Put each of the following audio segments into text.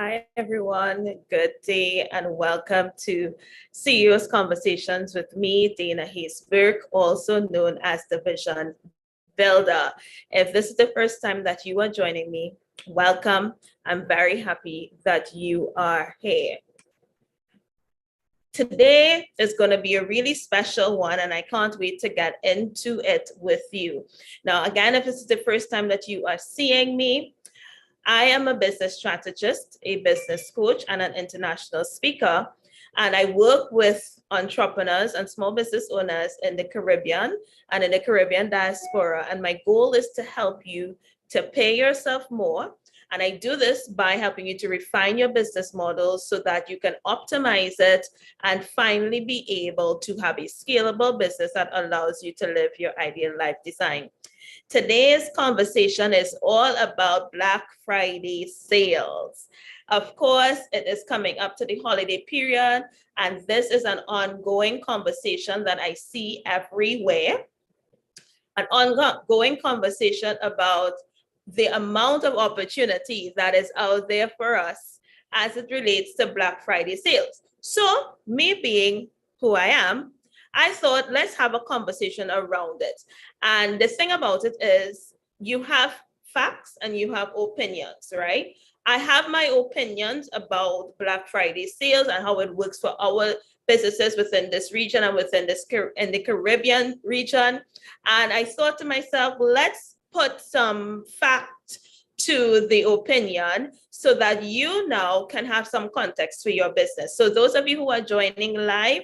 Hi, everyone. Good day and welcome to CEO's Conversations with me, Dana Hayes Burke, also known as the Vision Builder. If this is the first time that you are joining me, welcome. I'm very happy that you are here. Today is going to be a really special one, and I can't wait to get into it with you. Now, again, if this is the first time that you are seeing me, I am a business strategist, a business coach, and an international speaker. And I work with entrepreneurs and small business owners in the Caribbean and in the Caribbean diaspora. And my goal is to help you to pay yourself more. And I do this by helping you to refine your business model so that you can optimize it and finally be able to have a scalable business that allows you to live your ideal life design. Today's conversation is all about Black Friday sales. Of course, it is coming up to the holiday period, and this is an ongoing conversation that I see everywhere. An ongoing conversation about the amount of opportunity that is out there for us as it relates to Black Friday sales. So, me being who I am, I thought let's have a conversation around it. And the thing about it is you have facts and you have opinions, right? I have my opinions about Black Friday sales and how it works for our businesses within this region and within this in the Caribbean region. And I thought to myself, let's put some fact to the opinion so that you now can have some context for your business. So those of you who are joining live,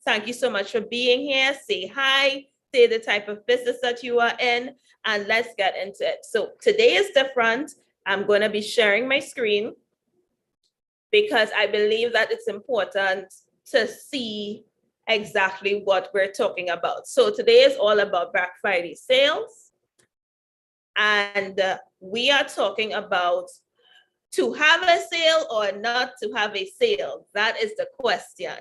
thank you so much for being here. Say hi, say the type of business that you are in, and let's get into it. So today is different. I'm going to be sharing my screen because I believe that it's important to see exactly what we're talking about. So today is all about Black Friday sales. And we are talking about to have a sale or not to have a sale. That is the question.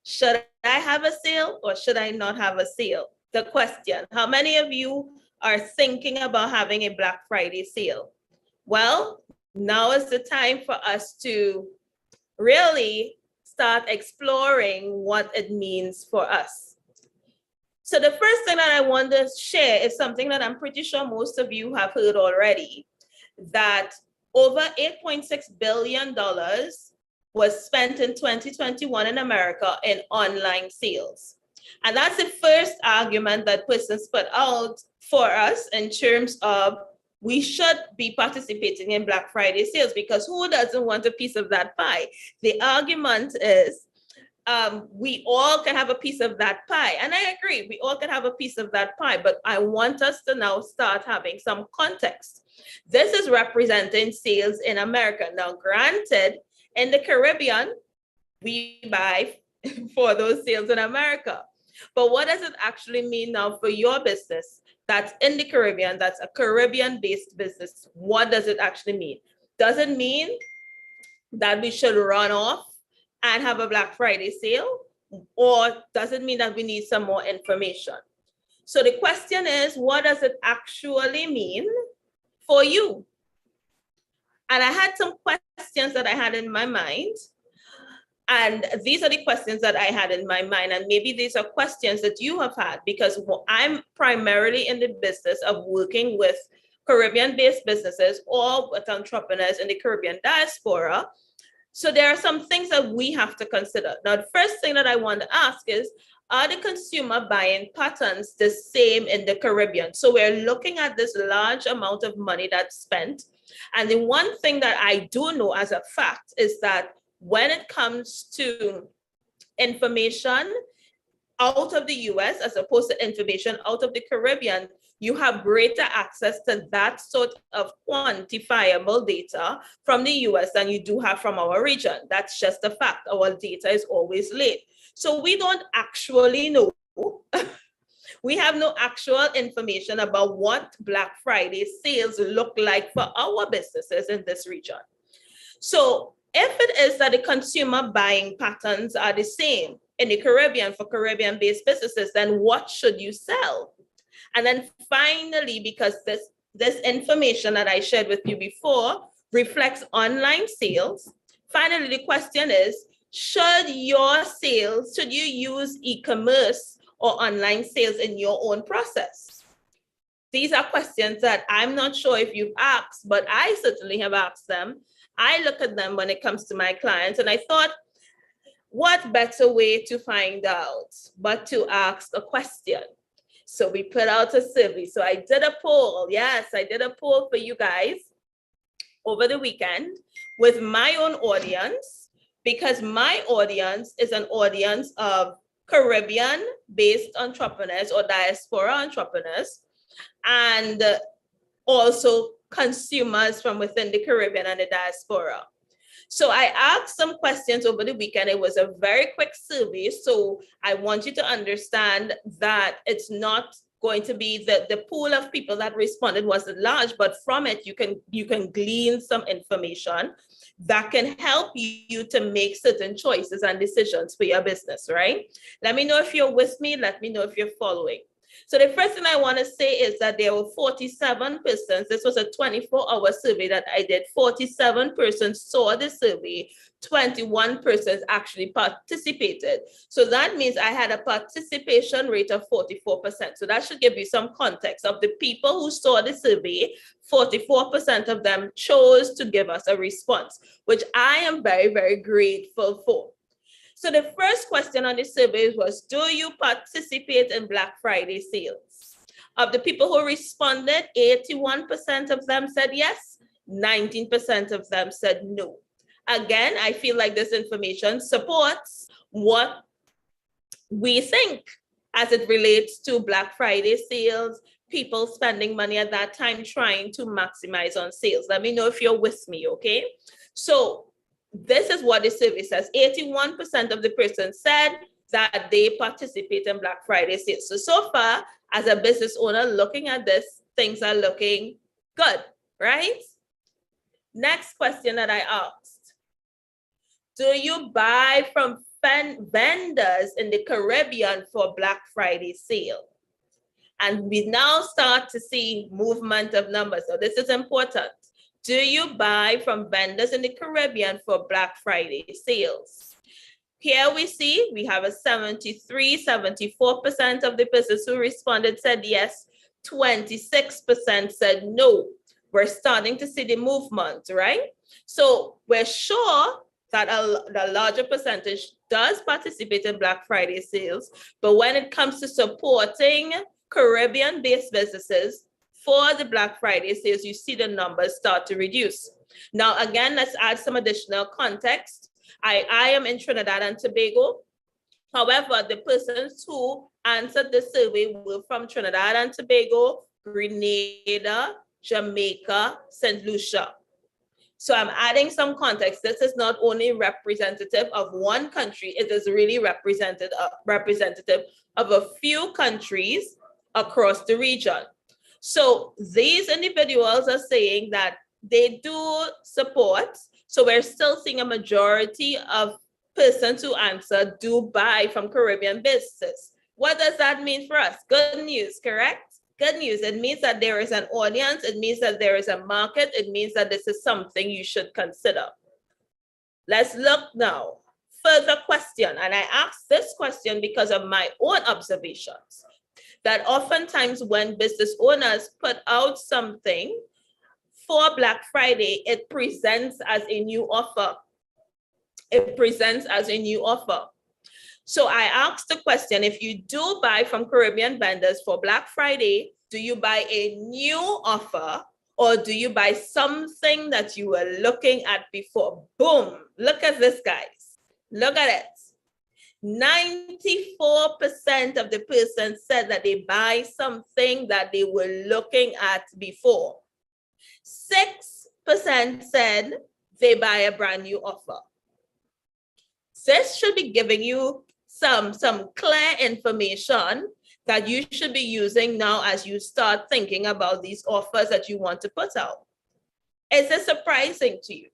Should I have a sale or should I not have a sale? The question. How many of you are thinking about having a Black Friday sale? Well, now is the time for us to really start exploring what it means for us. So the first thing that I want to share is something that I'm pretty sure most of you have heard already, that over $8.6 billion was spent in 2021 in America in online sales. And that's the first argument that persons put out for us in terms of we should be participating in Black Friday sales, because who doesn't want a piece of that pie? The argument is we all can have a piece of that pie. And I agree, we all can have a piece of that pie, but I want us to now start having some context. This is representing sales in America. Now, granted, in the Caribbean, we buy for those sales in America. But what does it actually mean now for your business that's in the Caribbean, that's a Caribbean-based business? What does it actually mean? Does it mean that we should run off and have a Black Friday sale? Or does it mean that we need some more information? So the question is, what does it actually mean for you? And I had some questions that I had in my mind. And these are the questions that I had in my mind. And maybe these are questions that you have had, because I'm primarily in the business of working with Caribbean-based businesses or with entrepreneurs in the Caribbean diaspora. So there are some things that we have to consider. Now, the first thing that I want to ask is, are the consumer buying patterns the same in the Caribbean? So we're looking at this large amount of money that's spent. And the one thing that I do know as a fact is that when it comes to information out of the US as opposed to information out of the Caribbean, you have greater access to that sort of quantifiable data from the US than you do have from our region. That's just a fact. Our data is always late. So we don't actually know. We have no actual information about what Black Friday sales look like for our businesses in this region. So if it is that the consumer buying patterns are the same in the Caribbean for Caribbean-based businesses, then what should you sell? And then finally, because this information that I shared with you before reflects online sales, Finally, the question is, should you use e-commerce or online sales in your own process? These are questions that I'm not sure if you've asked, but I certainly have asked them. I look at them when it comes to my clients, and I thought, what better way to find out but to ask a question? So we put out a survey. So I did a poll. Yes, I did a poll for you guys over the weekend with my own audience, because my audience is an audience of Caribbean-based entrepreneurs or diaspora entrepreneurs, and also consumers from within the Caribbean and the diaspora. So I asked some questions over the weekend. It was a very quick survey. So I want you to understand that it's not going to be the pool of people that responded wasn't large, but from it, you can glean some information that can help you to make certain choices and decisions for your business, right? Let me know if you're with me. Let me know if you're following. So the first thing I want to say is that there were 47 persons. This was a 24-hour survey that I did. 47 persons saw the survey. 21 persons actually participated. So that means I had a participation rate of 44%. So that should give you some context. Of the people who saw the survey, 44% of them chose to give us a response, which I am very, very grateful for. So the first question on the survey was, do you participate in Black Friday sales? Of the people who responded, 81% of them said yes, 19% of them said no. Again, I feel like this information supports what we think as it relates to Black Friday sales, people spending money at that time trying to maximize on sales. Let me know if you're with me, okay? So this is what the survey says. 81% of the person said that they participate in Black Friday sales. So far, as a business owner looking at this, things are looking good, right? Next question that I asked. Do you buy from vendors in the Caribbean for Black Friday sale? And we now start to see movement of numbers. So this is important. Do you buy from vendors in the Caribbean for Black Friday sales? Here we see we have a 74% of the persons who responded said yes, 26% said no. We're starting to see the movement, right? So we're sure that the larger percentage does participate in Black Friday sales, but when it comes to supporting Caribbean-based businesses for the Black Friday sales, you see the numbers start to reduce. Now, again, let's add some additional context. I am in Trinidad and Tobago. However, the persons who answered the survey were from Trinidad and Tobago, Grenada, Jamaica, St. Lucia. So I'm adding some context. This is not only representative of one country, it is really representative of a few countries across the region. So these individuals are saying that they do support. So we're still seeing a majority of persons who answer do buy from Caribbean businesses. What does that mean for us? Good news, correct? Good news. It means that there is an audience. It means that there is a market. It means that this is something you should consider. Let's look now. Further question. And I asked this question because of my own observations, that oftentimes when business owners put out something for Black Friday, it presents as a new offer. It presents as a new offer. So I asked the question, if you do buy from Caribbean vendors for Black Friday, do you buy a new offer or do you buy something that you were looking at before? Boom, look at this, guys. Look at it. 94% of the person said that they buy something that they were looking at before. 6% said they buy a brand new offer. This should be giving you some clear information that you should be using now as you start thinking about these offers that you want to put out. Is this surprising to you?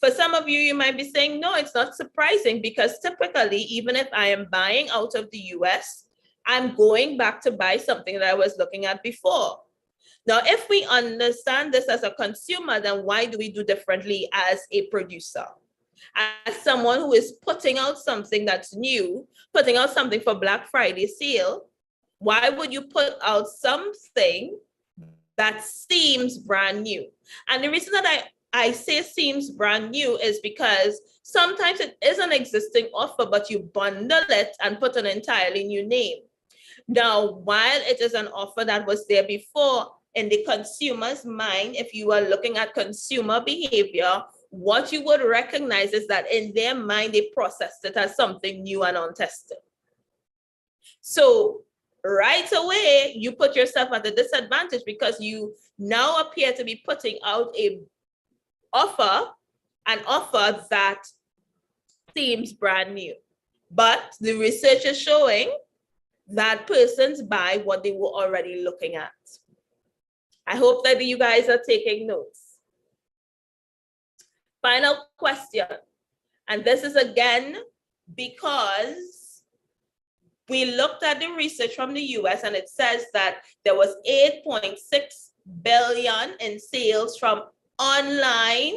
For some of you, you might be saying, no, it's not surprising, because typically, even if I am buying out of the US, I'm going back to buy something that I was looking at before. Now, if we understand this as a consumer, then why do we do differently as a producer? As someone who is putting out something that's new, putting out something for Black Friday sale, why would you put out something that seems brand new? And the reason that I say seems brand new is because sometimes it is an existing offer, but you bundle it and put an entirely new name. Now, while it is an offer that was there before, in the consumer's mind, if you are looking at consumer behavior, what you would recognize is that in their mind, they processed it as something new and untested. So right away, you put yourself at a disadvantage because you now appear to be putting out an offer that seems brand new. But the research is showing that persons buy what they were already looking at. I hope that you guys are taking notes. Final question. And this is again because we looked at the research from the US and it says that there was 8.6 billion in sales from online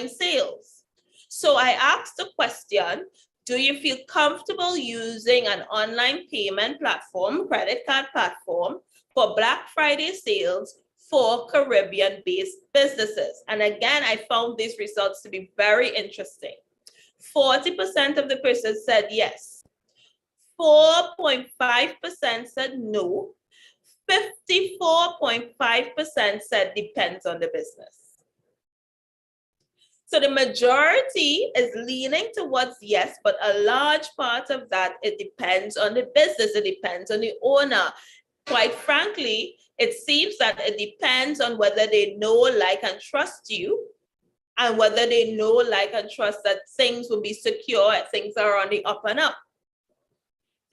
sales. So I asked the question, do you feel comfortable using an online payment platform, credit card platform, for Black Friday sales for Caribbean-based businesses? And again, I found these results to be very interesting. 40% of the persons said yes. 4.5% said no. 54.5% said depends on the business. So the majority is leaning towards yes, but a large part of that, it depends on the business, it depends on the owner. Quite frankly, it seems that it depends on whether they know, like, and trust you, and whether they know, like, and trust that things will be secure, things are on the up and up.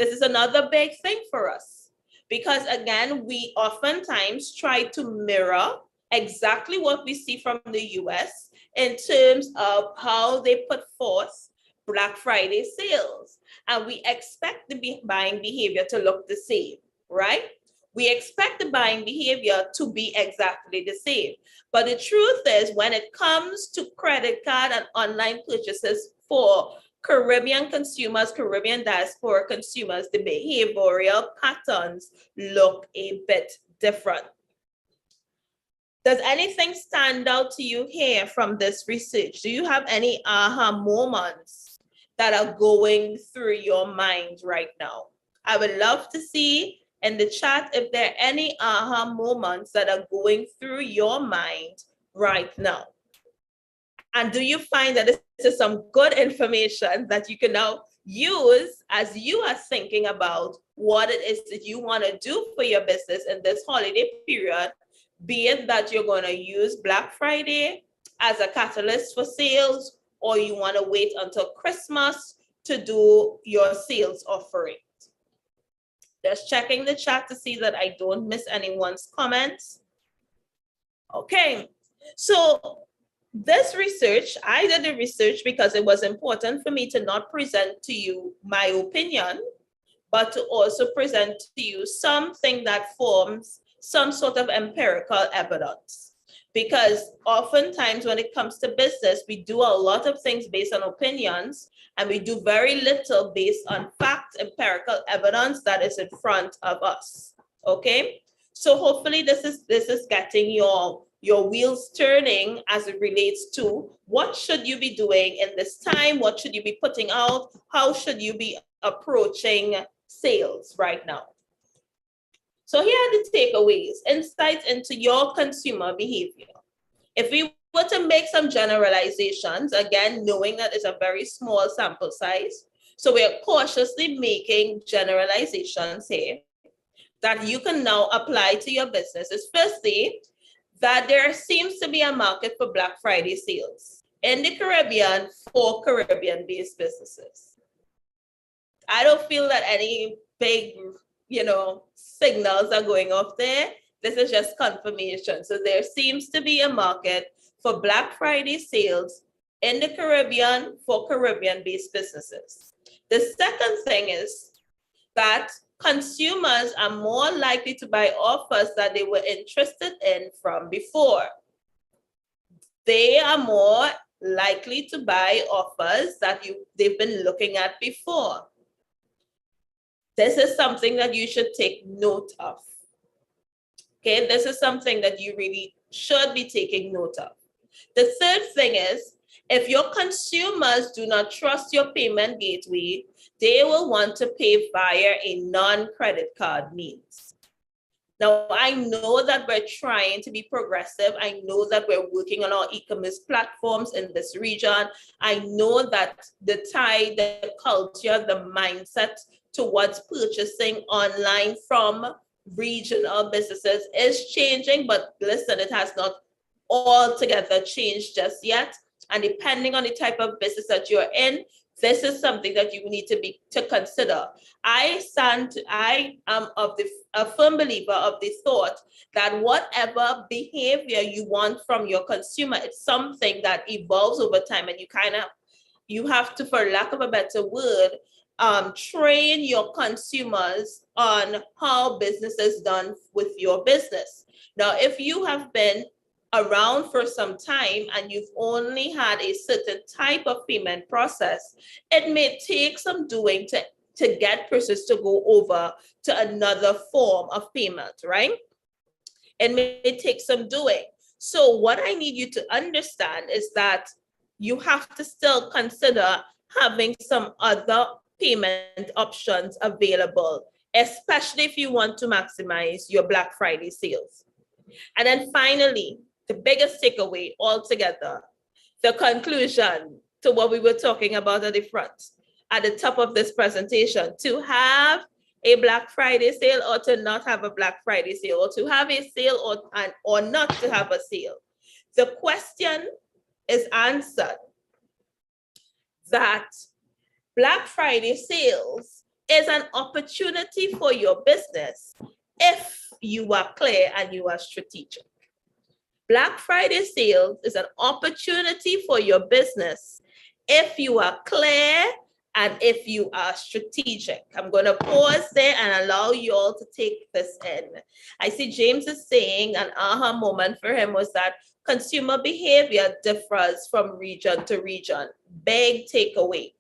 This is another big thing for us, because again, we oftentimes try to mirror exactly what we see from the US in terms of how they put forth Black Friday sales. And we expect the buying behavior to look the same, right? We expect the buying behavior to be exactly the same. But the truth is, when it comes to credit card and online purchases for Caribbean consumers, Caribbean diaspora consumers, the behavioral patterns look a bit different. Does anything stand out to you here from this research? Do you have any aha moments that are going through your mind right now? I would love to see in the chat if there are any aha moments that are going through your mind right now. And do you find that this is some good information that you can now use as you are thinking about what it is that you want to do for your business in this holiday period? Be it that you're going to use Black Friday as a catalyst for sales, or you want to wait until Christmas to do your sales offering. Just checking the chat to see that I don't miss anyone's comments. Okay, so this research, I did the research because it was important for me to not present to you my opinion, but to also present to you something that forms some sort of empirical evidence. Because oftentimes when it comes to business, we do a lot of things based on opinions, and we do very little based on fact, empirical evidence that is in front of us. Okay, so hopefully this is getting your wheels turning as it relates to what should you be doing in this time, what should you be putting out, how should you be approaching sales right now. So here are the takeaways, insights into your consumer behavior. If we were to make some generalizations, again, knowing that it's a very small sample size, so we are cautiously making generalizations here that you can now apply to your business. Is firstly, that there seems to be a market for Black Friday sales in the Caribbean for Caribbean-based businesses. I don't feel that any big, signals are going off there. This is just confirmation. So there seems to be a market for Black Friday sales in the Caribbean for Caribbean-based businesses. The second thing is that consumers are more likely to buy offers that they were interested in from before. They are more likely to buy offers that they've been looking at before. This is something that you should take note of. Okay, this is something that you really should be taking note of. The third thing is, if your consumers do not trust your payment gateway, they will want to pay via a non-credit card means. Now, I know that we're trying to be progressive. I know that we're working on our e-commerce platforms in this region. I know that the tide, the culture, the mindset towards purchasing online from regional businesses is changing, but listen, it has not altogether changed just yet. And depending on the type of business that you're in, this is something that you need to consider. I am a firm believer of the thought that whatever behavior you want from your consumer, it's something that evolves over time, and you have to, for lack of a better word, train your consumers on how business is done with your business. Now, if you have been around for some time and you've only had a certain type of payment process, it may take some doing to get persons to go over to another form of payment, right? It may take some doing. So what I need you to understand is that you have to still consider having some other payment options available, especially if you want to maximize your Black Friday sales. And then finally, the biggest takeaway altogether, the conclusion to what we were talking about at the front, at the top of this presentation, to have a Black Friday sale or to not have a Black Friday sale, or to have a sale or not to have a sale. The question is answered that Black Friday sales is an opportunity for your business if you are clear and you are strategic. Black Friday sales is an opportunity for your business if you are clear and if you are strategic. I'm going to pause there and allow you all to take this in. I see James is saying an aha moment for him was that consumer behavior differs from region to region. Big takeaway.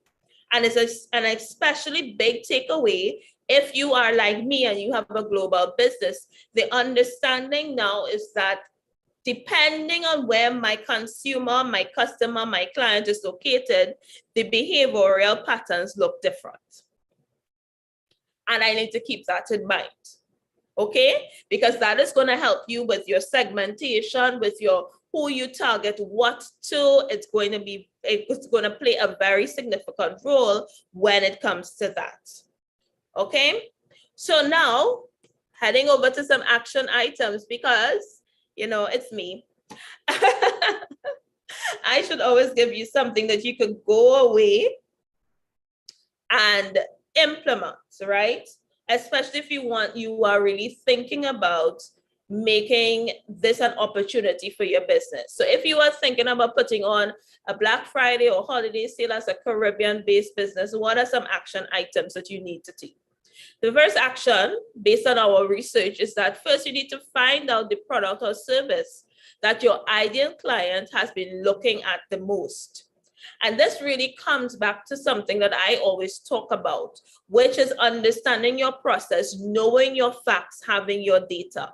And it's an especially big takeaway if you are like me and you have a global business. The understanding now is that depending on where my consumer, my customer, my client is located, the behavioral patterns look different. And I need to keep that in mind, okay? Because that is going to help you with your segmentation, with your who you target, what to. It's going to play a very significant role when it comes to that, okay? So now, heading over to some action items, because it's me. I should always give you something that you could go away and implement, right? Especially if you are really thinking about making this an opportunity for your business. So if you are thinking about putting on a Black Friday or holiday sale as a Caribbean-based business, what are some action items that you need to take? The first action, based on our research, is that first you need to find out the product or service that your ideal client has been looking at the most. And this really comes back to something that I always talk about, which is understanding your process, knowing your facts, having your data.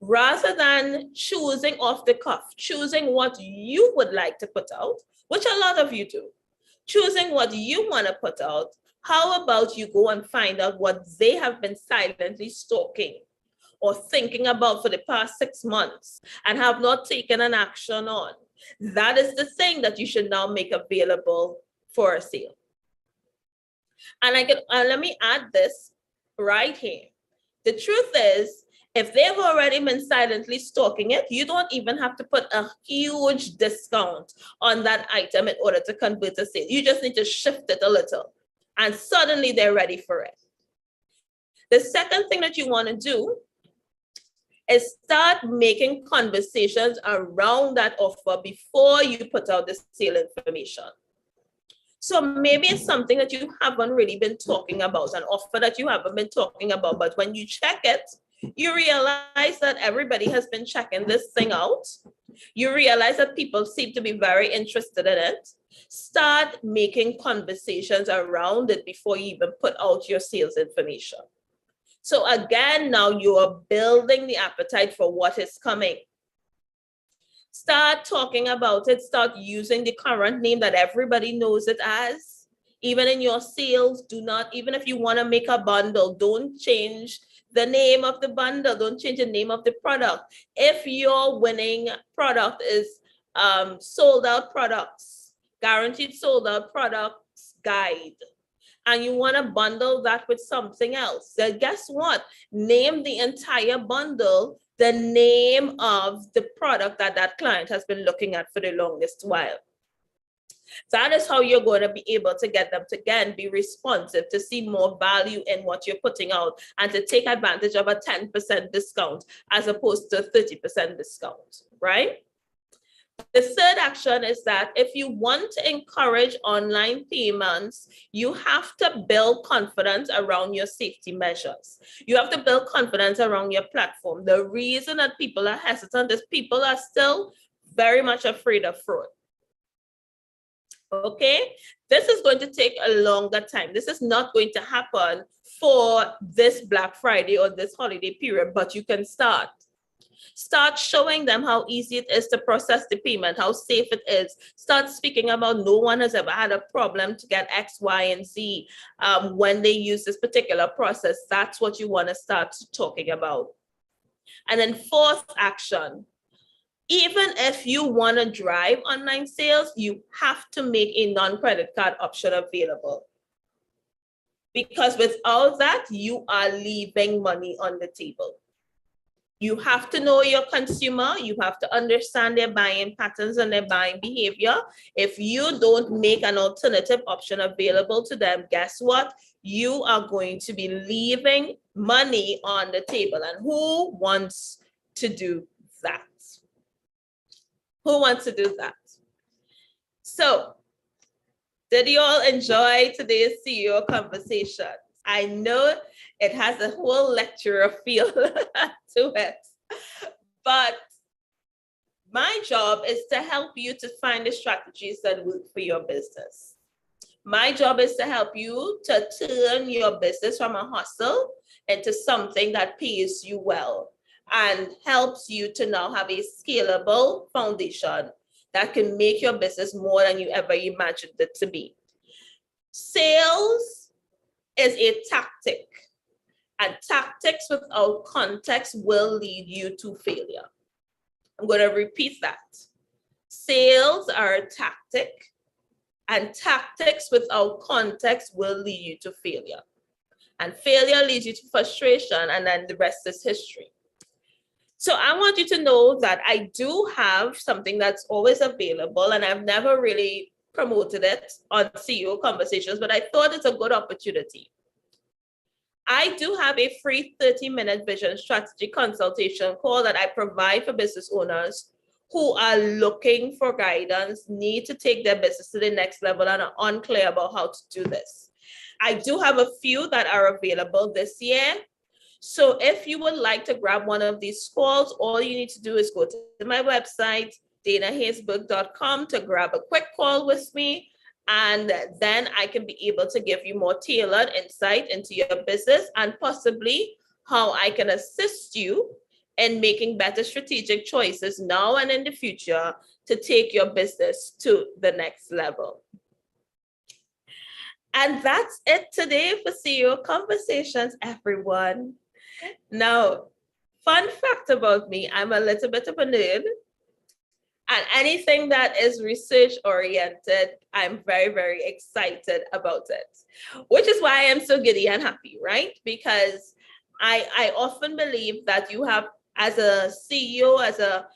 Rather than choosing off the cuff, choosing what you would like to put out, which a lot of you do, choosing what you want to put out, how about you go and find out what they have been silently stalking or thinking about for the past 6 months and have not taken an action on? That is the thing that you should now make available for a sale. And let me add this right here. The truth is, if they've already been silently stalking it, you don't even have to put a huge discount on that item in order to convert a sale. You just need to shift it a little, and suddenly they're ready for it. The second thing that you want to do is start making conversations around that offer before you put out the sale information. So maybe it's something that you haven't really been talking about, an offer that you haven't been talking about, but when you check it, you realize that everybody has been checking this thing out. You realize that people seem to be very interested in it. Start making conversations around it before you even put out your sales information. So again, now you are building the appetite for what is coming. Start talking about it. Start using the current name that everybody knows it as. Even in your sales, do not, even if you want to make a bundle, don't change the name of the bundle. Don't change the name of the product. If your winning product is sold out products, guaranteed sold out products guide, and you want to bundle that with something else, then guess what? Name the entire bundle the name of the product that that client has been looking at for the longest while. That is how you're going to be able to get them to, again, be responsive, to see more value in what you're putting out, and to take advantage of a 10% discount as opposed to 30% discount, right? The third action is that if you want to encourage online payments, you have to build confidence around your safety measures. You have to build confidence around your platform. The reason that people are hesitant is people are still very much afraid of fraud. Okay, this is going to take a longer time. This is not going to happen for this Black Friday or this holiday period, but you can start. Start showing them how easy it is to process the payment, how safe it is. Start speaking about no one has ever had a problem to get X, Y, and Z when they use this particular process. That's what you want to start talking about. And then fourth action, even if you want to drive online sales, you have to make a non-credit card option available. Because without that, you are leaving money on the table. You have to know your consumer. You have to understand their buying patterns and their buying behavior. If you don't make an alternative option available to them, guess what? You are going to be leaving money on the table. And who wants to do that? Who wants to do that? So, did you all enjoy today's CEO conversation? I know it has a whole lecture feel to it, but my job is to help you to find the strategies that work for your business. My job is to help you to turn your business from a hustle into something that pays you well and helps you to now have a scalable foundation that can make your business more than you ever imagined it to be. Sales is a tactic, and tactics without context will lead you to failure. I'm going to repeat that. Sales are a tactic, and tactics without context will lead you to failure. And failure leads you to frustration, and then the rest is history. So I want you to know that I do have something that's always available, and I've never really promoted it on CEO Conversations, but I thought it's a good opportunity. I do have a free 30-minute vision strategy consultation call that I provide for business owners who are looking for guidance, need to take their business to the next level, and are unclear about how to do this. I do have a few that are available this year. So if you would like to grab one of these calls, all you need to do is go to my website, danahazebook.com, to grab a quick call with me. And then I can be able to give you more tailored insight into your business and possibly how I can assist you in making better strategic choices now and in the future to take your business to the next level. And that's it today for CEO Conversations, everyone. Now, fun fact about me, I'm a little bit of a nerd. And anything that is research oriented, I'm very, very excited about it, which is why I am so giddy and happy, right? Because I often believe that you have, as a CEO, as a,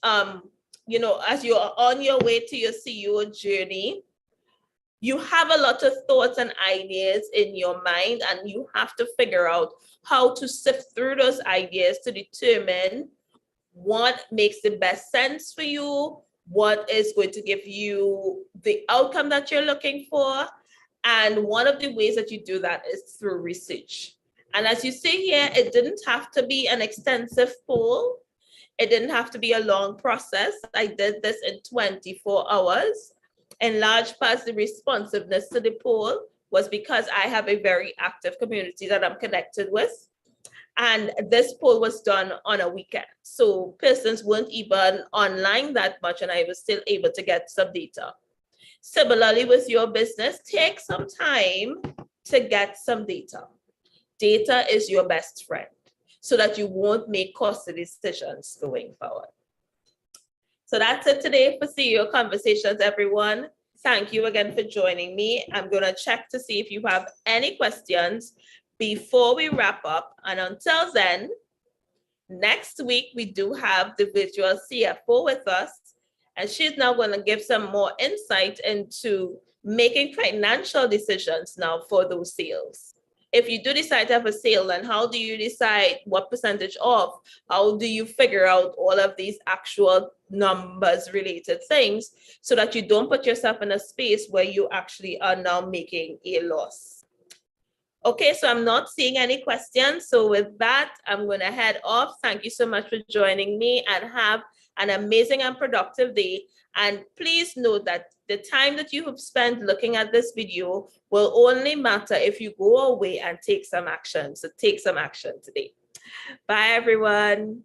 as you're on your way to your CEO journey, you have a lot of thoughts and ideas in your mind, and you have to figure out how to sift through those ideas to determine what makes the best sense for you, what is going to give you the outcome that you're looking for. And one of the ways that you do that is through research. And as you see here, it didn't have to be an extensive poll. It didn't have to be a long process. I did this in 24 hours. In large part, the responsiveness to the poll was because I have a very active community that I'm connected with. And this poll was done on a weekend. So persons weren't even online that much, and I was still able to get some data. Similarly, with your business, take some time to get some data. Data is your best friend so that you won't make costly decisions going forward. So that's it today for CEO Conversations, everyone. Thank you again for joining me. I'm going to check to see if you have any questions before we wrap up. And until then, next week, we do have the virtual CFO with us, and she's now going to give some more insight into making financial decisions now for those sales. If you do decide to have a sale, then how do you decide what percentage off? How do you figure out all of these actual numbers related things so that you don't put yourself in a space where you actually are now making a loss? Okay, so I'm not seeing any questions. So with that, I'm going to head off. Thank you so much for joining me, and have an amazing and productive day. And please note that the time that you have spent looking at this video will only matter if you go away and take some action. So take some action today. Bye, everyone.